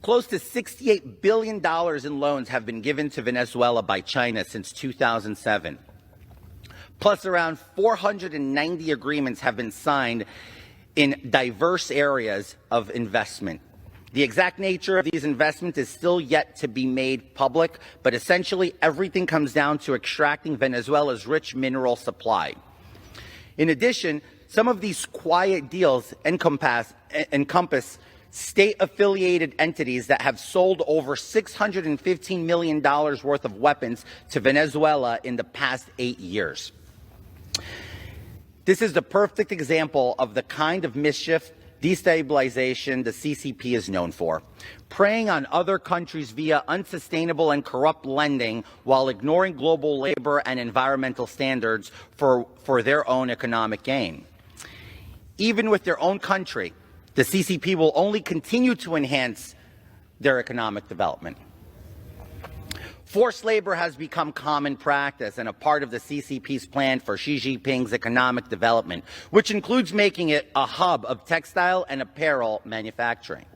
Close to $68 billion in loans have been given to Venezuela by China since 2007. Plus, around 490 agreements have been signed in diverse areas of investment. The exact nature of these investments is still yet to be made public, but essentially everything comes down to extracting Venezuela's rich mineral supply. In addition, some of these quiet deals encompass state-affiliated entities that have sold over $615 million worth of weapons to Venezuela in the past 8 years. This is the perfect example of the kind of mischief, destabilization the CCP is known for, preying on other countries via unsustainable and corrupt lending while ignoring global labor and environmental standards for their own economic gain. Even with their own country, the CCP will only continue to enhance their economic development. Forced labor has become common practice and a part of the CCP's plan for Xi Jinping's economic development, which includes making it a hub of textile and apparel manufacturing.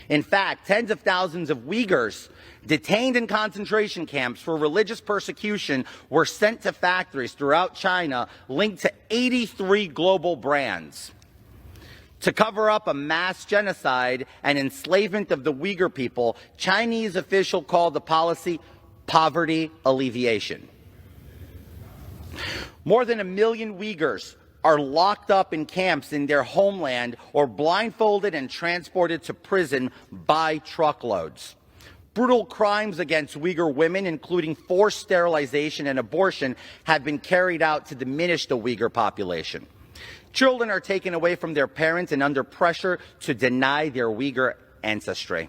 In fact, tens of thousands of Uyghurs detained in concentration camps for religious persecution were sent to factories throughout China linked to 83 global brands to cover up a mass genocide and enslavement of the Uyghur people. Chinese officials called the policy poverty alleviation. More than 1 million Uyghurs are locked up in camps in their homeland or blindfolded and transported to prison by truckloads. Brutal crimes against Uyghur women, including forced sterilization and abortion, have been carried out to diminish the Uyghur population. Children are taken away from their parents and under pressure to deny their Uyghur ancestry.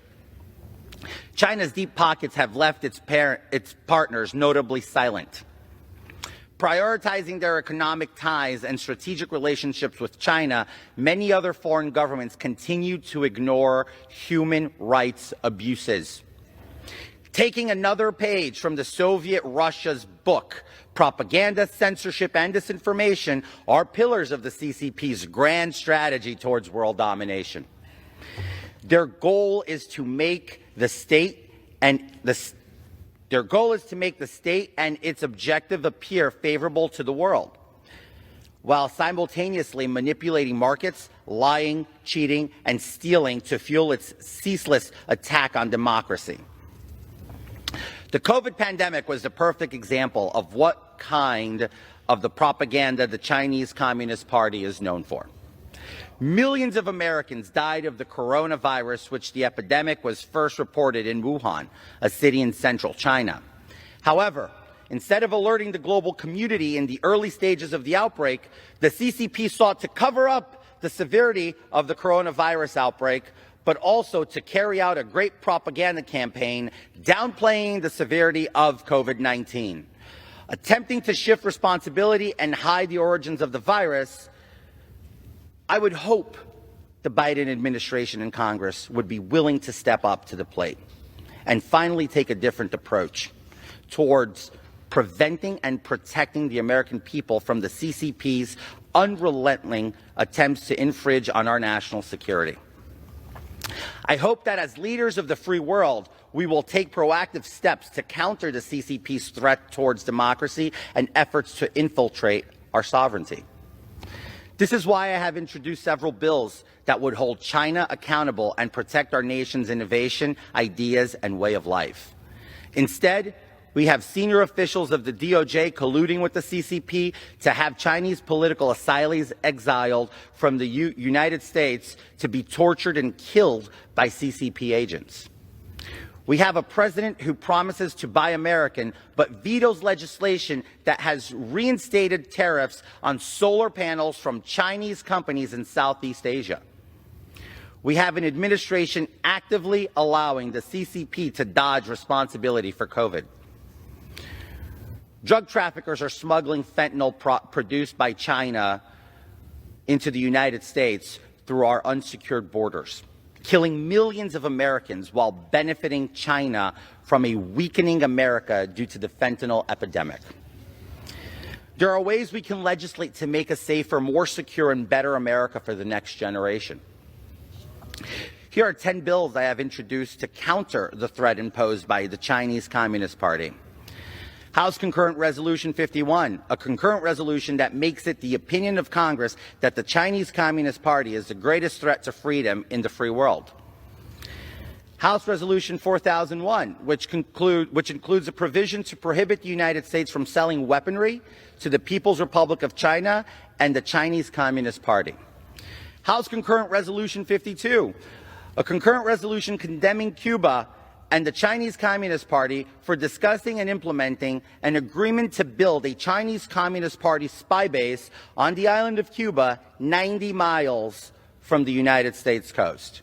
China's deep pockets have left its partners notably silent. Prioritizing their economic ties and strategic relationships with China, many other foreign governments continue to ignore human rights abuses. Taking another page from the Soviet Russia's book, propaganda, censorship, and disinformation are pillars of the CCP's grand strategy towards world domination. Their goal is to make the state and its objective appear favorable to the world, while simultaneously manipulating markets, lying, cheating, and stealing to fuel its ceaseless attack on democracy. The COVID pandemic was the perfect example of what kind of the propaganda the Chinese Communist Party is known for. Millions of Americans died of the coronavirus, which the epidemic was first reported in Wuhan, a city in central China. However, instead of alerting the global community in the early stages of the outbreak, the CCP sought to cover up the severity of the coronavirus outbreak, but also to carry out a great propaganda campaign downplaying the severity of COVID-19. Attempting to shift responsibility and hide the origins of the virus, I would hope the Biden administration and Congress would be willing to step up to the plate and finally take a different approach towards preventing and protecting the American people from the CCP's unrelenting attempts to infringe on our national security. I hope that as leaders of the free world, we will take proactive steps to counter the CCP's threat towards democracy and efforts to infiltrate our sovereignty. This is why I have introduced several bills that would hold China accountable and protect our nation's innovation, ideas, and way of life. Instead, we have senior officials of the DOJ colluding with the CCP to have Chinese political asylees exiled from the United States to be tortured and killed by CCP agents. We have a president who promises to buy American, but vetoes legislation that has reinstated tariffs on solar panels from Chinese companies in Southeast Asia. We have an administration actively allowing the CCP to dodge responsibility for COVID. Drug traffickers are smuggling fentanyl produced by China into the United States through our unsecured borders, killing millions of Americans while benefiting China from a weakening America due to the fentanyl epidemic. There are ways we can legislate to make a safer, more secure, and better America for the next generation. Here are 10 bills I have introduced to counter the threat imposed by the Chinese Communist Party. House Concurrent Resolution 51, a concurrent resolution that makes it the opinion of Congress that the Chinese Communist Party is the greatest threat to freedom in the free world. House Resolution 4001, which includes a provision to prohibit the United States from selling weaponry to the People's Republic of China and the Chinese Communist Party. House Concurrent Resolution 52, a concurrent resolution condemning Cuba and the Chinese Communist Party for discussing and implementing an agreement to build a Chinese Communist Party spy base on the island of Cuba, 90 miles from the United States coast.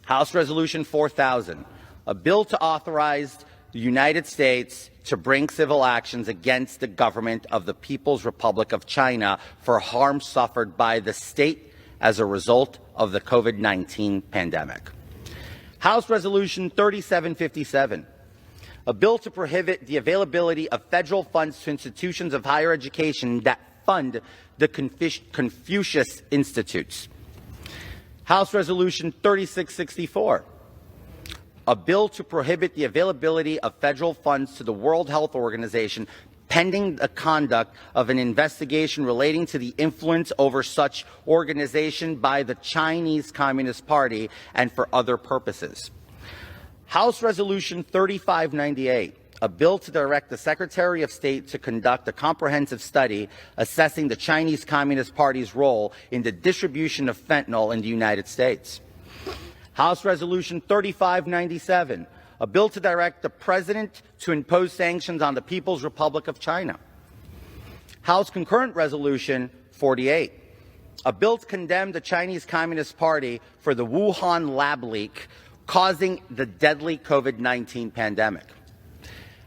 House Resolution 4000, a bill to authorize the United States to bring civil actions against the government of the People's Republic of China for harm suffered by the state as a result of the COVID-19 pandemic. House Resolution 3757, a bill to prohibit the availability of federal funds to institutions of higher education that fund the Confucius Institutes. House Resolution 3664, a bill to prohibit the availability of federal funds to the World Health Organization pending the conduct of an investigation relating to the influence over such organization by the Chinese Communist Party and for other purposes. House Resolution 3598, a bill to direct the Secretary of State to conduct a comprehensive study assessing the Chinese Communist Party's role in the distribution of fentanyl in the United States. House Resolution 3597, a bill to direct the President to impose sanctions on the People's Republic of China. House Concurrent Resolution 48, a bill to condemn the Chinese Communist Party for the Wuhan lab leak causing the deadly COVID-19 pandemic.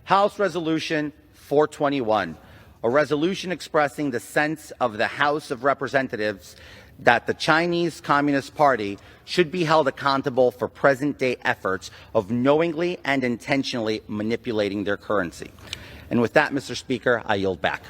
House Resolution 421, a resolution expressing the sense of the House of Representatives that the Chinese Communist Party should be held accountable for present-day efforts of knowingly and intentionally manipulating their currency. And with that, Mr. Speaker, I yield back.